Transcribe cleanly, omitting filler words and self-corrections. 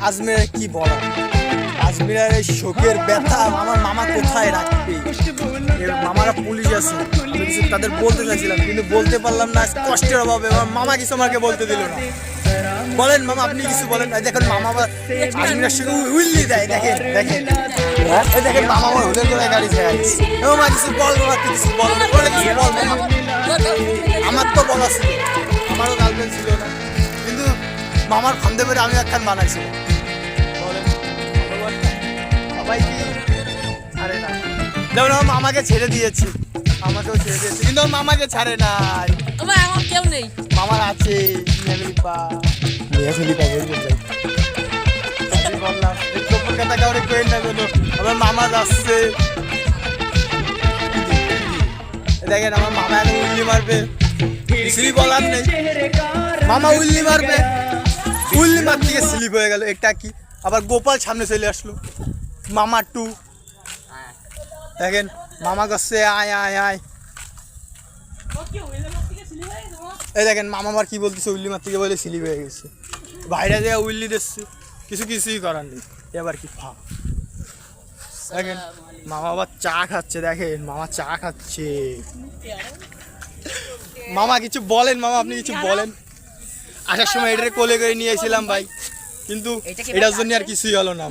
আজমিরের কি বলা, আজমিরের এই শোকের ব্যথা আমার মামা কোথায় রাখবে। মামারা পুলিশ আছে, কিছু তাদের বলতে চাইছিলাম কিন্তু বলতে পারলাম না কষ্টের অভাবে। আমার মামা কিছু আমাকে বলতে দিল না। বলেন মামা, আপনি কিছু বলেন। দেখেন মামা আবার আজমিরের সঙ্গে উইল্লি দেয়। দেখেন দেখেন এই দেখেন মামা আমার হোটেল করে গাড়ি ছেড়ে দিচ্ছে। মামা কিছু বল, মামা কিছু বল, কিছু বল মামা। আমার তো বলা ছিল, আমারও গার্লফ্রেন্ড ছিল না, কিন্তু মামার ফান্দে করে আমি একখান বানাইছি। সবাই কি ছাড়ে না, যেমন আমার মামাকে ছেড়ে দিয়েছি, আমাকেও ছেড়ে দিয়েছি, কিন্তু আমার মামাকে ছাড়ে নাই। আমার কেউ নেই, মামার আছে বললাম কথা কাউরে কই না কোনো। আমার মামা যাচ্ছে, দেখেন আমার মামা এখন উল্লি মারবে, কিছুই বলার নেই। মামা উল্লি মারবে, উল্লি মার থেকে স্লিপ হয়ে গেল। এটা কি আবার গোপাল সামনে চলে আসলো, মামা টু। দেখেন মামা করছে আয় আয় আয়। এই দেখেন মামা আবার কি বলতেছে, উল্লি মার থেকে বলে স্লিপ হয়ে গেছে। বাইরে দিয়ে উল্লি দিচ্ছে, কিছুই করার নেই। এবার কি ফা। দেখেন মামা আবার চা খাচ্ছে, দেখেন মামা চা খাচ্ছে। মামা কিছু বলেন, মামা আপনি কিছু বলেন। আসার সময় এটারে কোলে করে নিয়ে এসেছিলাম ভাই, কিন্তু এটার জন্য আর কিছুই হলো না।